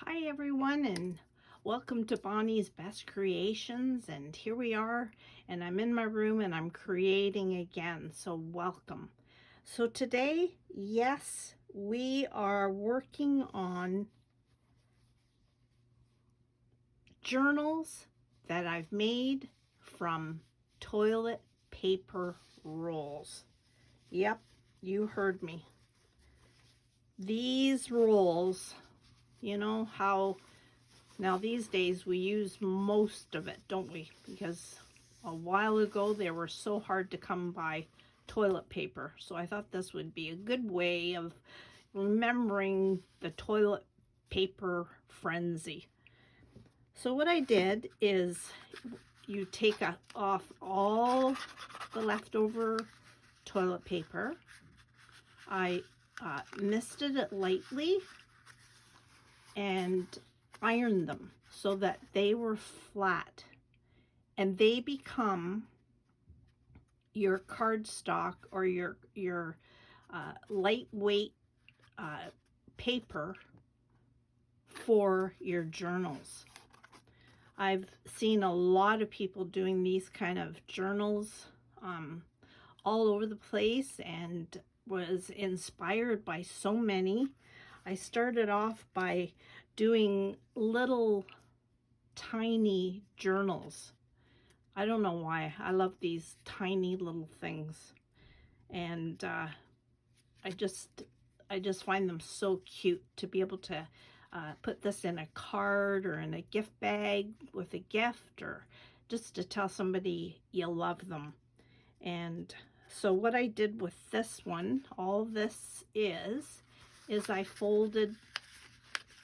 Hi everyone, and welcome to Bonnie's Best Creations. And here we are, and I'm in my room and I'm creating again, so welcome. So today, yes, we are working on journals that I've made from toilet paper rolls. Yep, you heard me. These rolls, you know how now these days we use most of it, don't we? Because a while ago they were so hard to come by toilet paper. So I thought this would be a good way of remembering the toilet paper frenzy. So what I did is you take off all the leftover toilet paper. I misted it lightly and ironed them so that they were flat, and they become your cardstock or your lightweight paper for your journals. I've seen a lot of people doing these kind of journals all over the place and was inspired by so many. I started off by doing little tiny journals. I don't know why. I love these tiny little things. And I just find them so cute to be able to put this in a card or in a gift bag with a gift, or just to tell somebody you love them. And so what I did with this one, all this is I folded.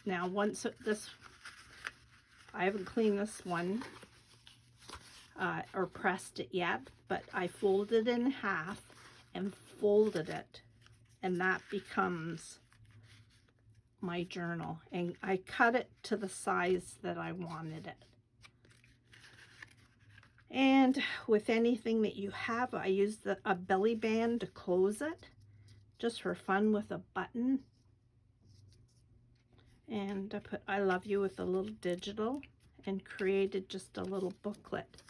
Now once this, I haven't cleaned this one or pressed it yet, but I folded it in half and folded it, and that becomes my journal. And I cut it to the size that I wanted it. And with anything that you have, I used a belly band to close it, just for fun, with a button. And I put I love you with a little digital, and created just a little booklet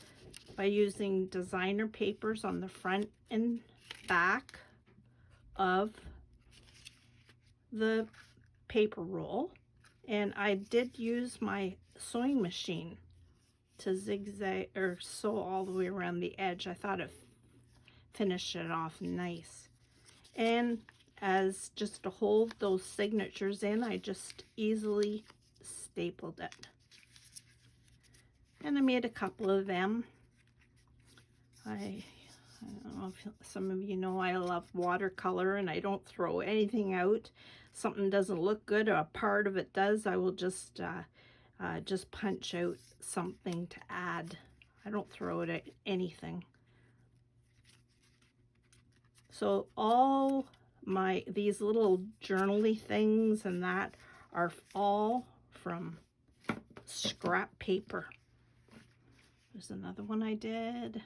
by using designer papers on the front and back of the paper roll. And I did use my sewing machine to zigzag or sew all the way around the edge. I thought it finished it off nice. And as just to hold those signatures in, I just easily stapled it. And I made a couple of them. I don't know if some of you know I love watercolor, and I don't throw anything out. Something doesn't look good or a part of it does, I will just punch out something to add. I don't throw it at anything. So all these little journaly things and that are all from scrap paper. There's another one I did,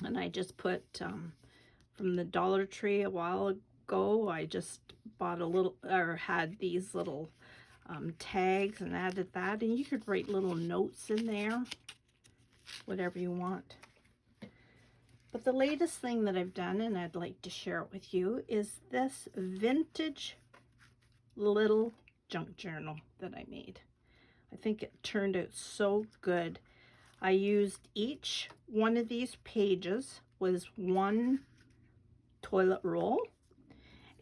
and I just put from the Dollar Tree a while ago. I just bought a little, or had these little tags, and added that, and you could write little notes in there, whatever you want. But the latest thing that I've done, and I'd like to share it with you, is this vintage little junk journal that I made. I think it turned out so good. I used each one of these pages was one toilet roll,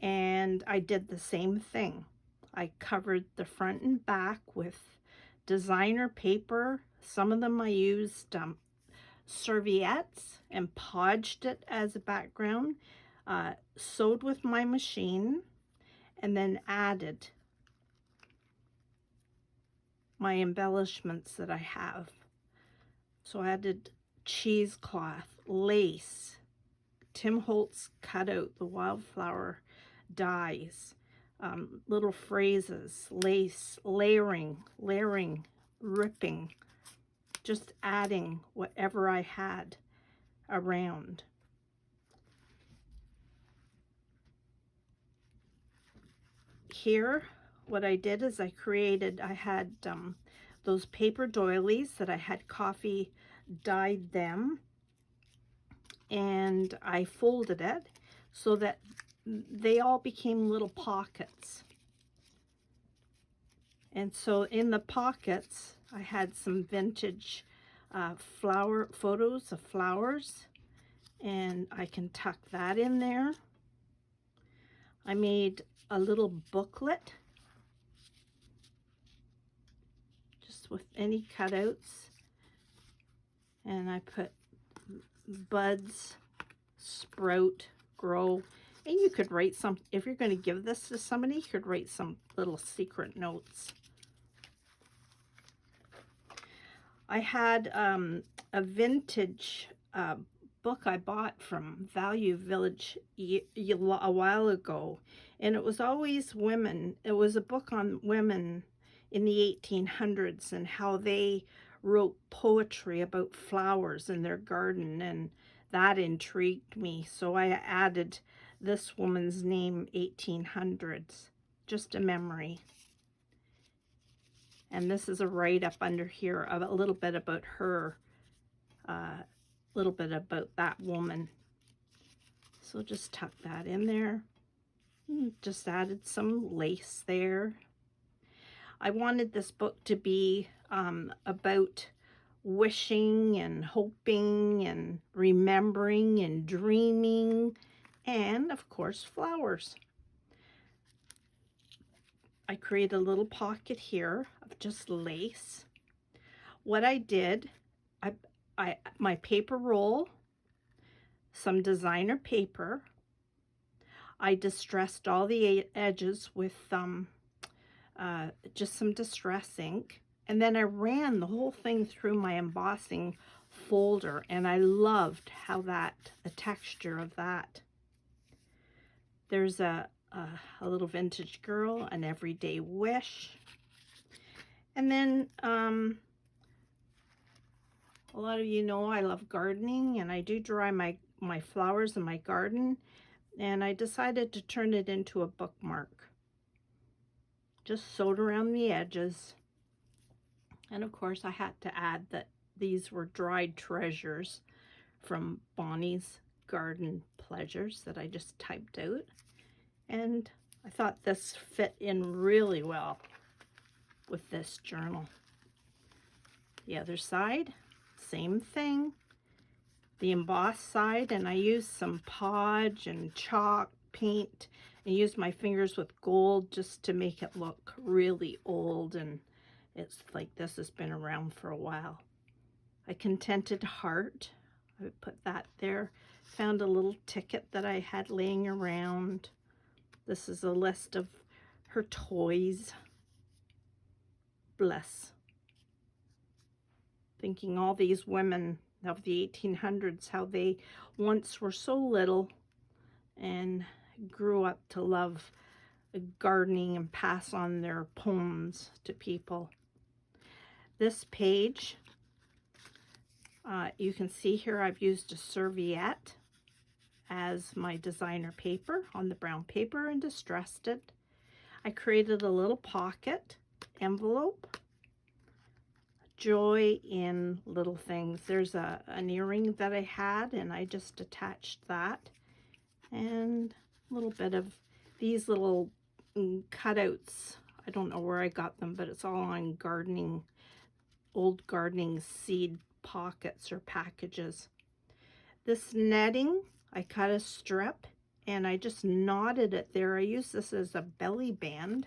and I did the same thing. I covered the front and back with designer paper. Some of them I used serviettes and podged it as a background, sewed with my machine, and then added my embellishments that I have. So I added cheesecloth, lace, Tim Holtz cut out the wildflower dies, little phrases, lace, layering, ripping, just adding whatever I had around. Here what I did is I had those paper doilies that I had coffee dyed them, and I folded it so that they all became little pockets. And so in the pockets, I had some vintage flower photos of flowers, and I can tuck that in there. I made a little booklet just with any cutouts, and I put buds, sprout, grow, and you could write some, if you're going to give this to somebody, you could write some little secret notes. I had a vintage book I bought from Value Village a while ago, and it was always women. It was a book on women in the 1800s and how they wrote poetry about flowers in their garden, and that intrigued me. So I added this woman's name, 1800s, just a memory. And this is a write-up under here of a little bit about her, a little bit about that woman. So just tuck that in there. Just added some lace there. I wanted this book to be about wishing and hoping and remembering and dreaming, and of course flowers. I created a little pocket here of just lace. What I did, my paper roll, some designer paper. I distressed all the edges with just some distress ink, and then I ran the whole thing through my embossing folder, and I loved how the texture of that. There's a little vintage girl, an everyday wish, and then a lot of you know I love gardening, and I do dry my flowers in my garden, and I decided to turn it into a bookmark. Just sewed around the edges. And of course I had to add that these were dried treasures from Bonnie's Garden Pleasures that I just typed out. And I thought this fit in really well with this journal. The other side, same thing. The embossed side, and I used some podge and chalk paint and used my fingers with gold just to make it look really old, and it's like this has been around for a while. A contented heart, I would put that there. Found a little ticket that I had laying around. This is a list of her toys. Bless. Thinking all these women of the 1800s, how they once were so little and grew up to love gardening and pass on their poems to people. This page, you can see here I've used a serviette as my designer paper on the brown paper and distressed it. I created a little pocket envelope. Joy in little things. There's an earring that I had, and I just attached that, and a little bit of these little cutouts. I don't know where I got them, but it's all on gardening, old gardening seed pockets or packages. This netting, I cut a strip and I just knotted it there. I used this as a belly band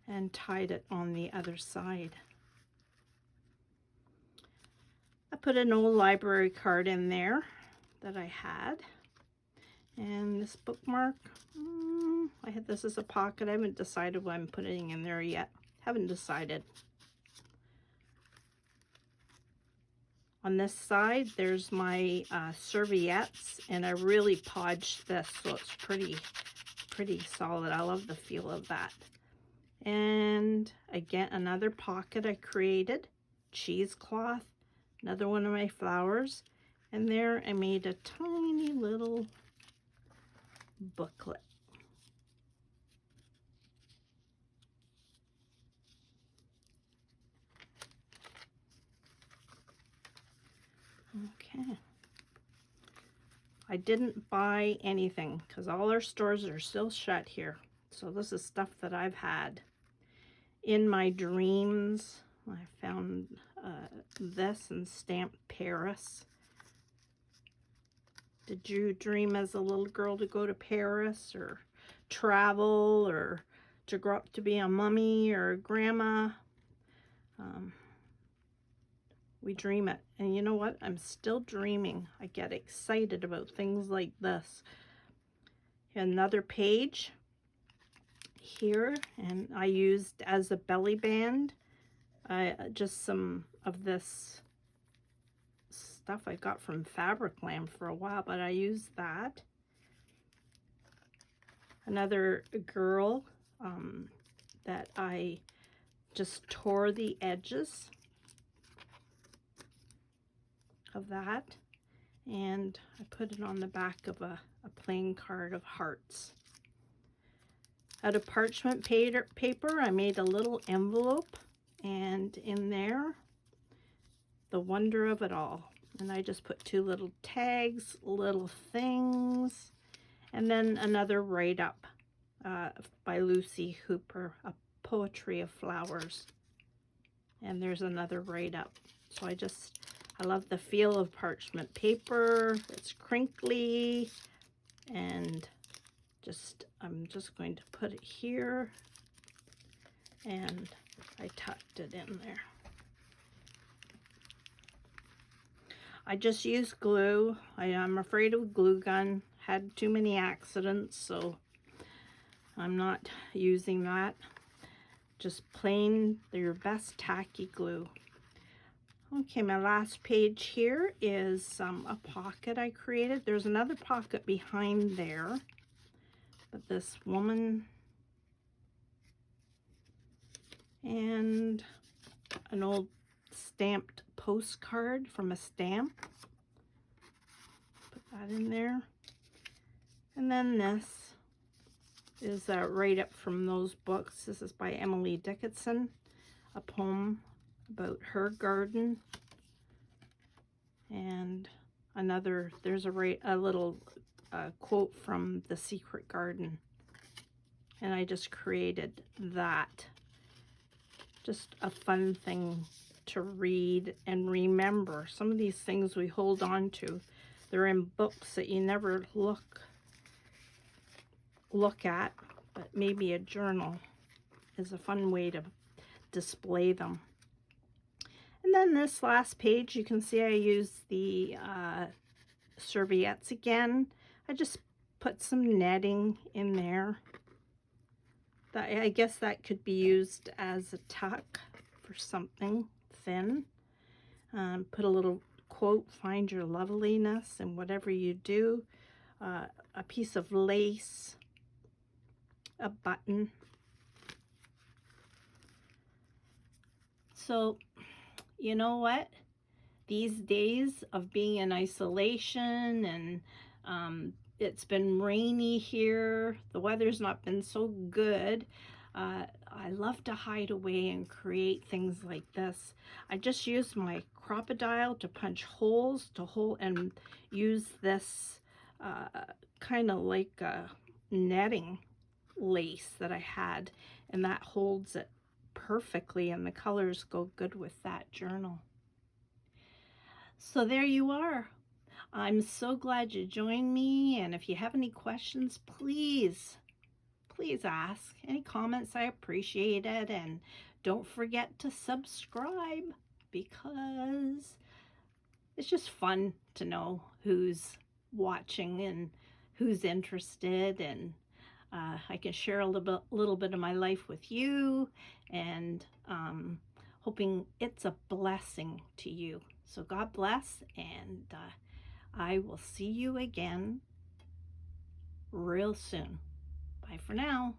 and tied it on the other side. I put an old library card in there that I had. And this bookmark, I had this as a pocket. I haven't decided what I'm putting in there yet. Haven't decided. On this side, there's my serviettes, and I really podged this, so it's pretty solid. I love the feel of that. And again, another pocket I created, cheesecloth, another one of my flowers, and there I made a tiny little booklet. I didn't buy anything because all our stores are still shut here. So this is stuff that I've had in my dreams. I found this and stamped Paris. Did you dream as a little girl to go to Paris or travel or to grow up to be a mummy or a grandma? We dream it. And you know what? I'm still dreaming. I get excited about things like this. Another page here, and I used as a belly band just some of this stuff I got from Fabricland for a while, but I used that. Another girl that I just tore the edges of that, and I put it on the back of a plain card of hearts. Out of parchment paper, I made a little envelope, and in there, the wonder of it all. And I just put 2 little tags, little things, and then another write-up by Lucy Hooper, A Poetry of Flowers. And there's another write-up. So I love the feel of parchment paper. It's crinkly, and I'm just going to put it here, and I tucked it in there. I just used glue. I'm afraid of a glue gun. Had too many accidents, so I'm not using that. Just plain, your best tacky glue. Okay, my last page here is a pocket I created. There's another pocket behind there, but this woman and an old stamped postcard from a stamp. Put that in there. And then this is a write-up from those books. This is by Emily Dickinson, a poem about her garden. And another, there's a little quote from The Secret Garden. And I just created that. Just a fun thing to read and remember. Some of these things we hold on to, they're in books that you never look at, but maybe a journal is a fun way to display them. And then this last page, you can see I used the serviettes again. I just put some netting in there. I guess that could be used as a tuck for something thin. Put a little quote, find your loveliness in whatever you do. A piece of lace, a button. So, you know what? These days of being in isolation and it's been rainy here, the weather's not been so good. I love to hide away and create things like this. I just use my Crocodile to punch holes and use this kind of like a netting lace that I had, and that holds it perfectly, and the colors go good with that journal. So there you are. I'm so glad you joined me, and if you have any questions, please ask. Any comments, I appreciate it, and don't forget to subscribe, because it's just fun to know who's watching and who's interested, and I can share a little bit of my life with you, and hoping it's a blessing to you. So God bless, and I will see you again real soon. Bye for now.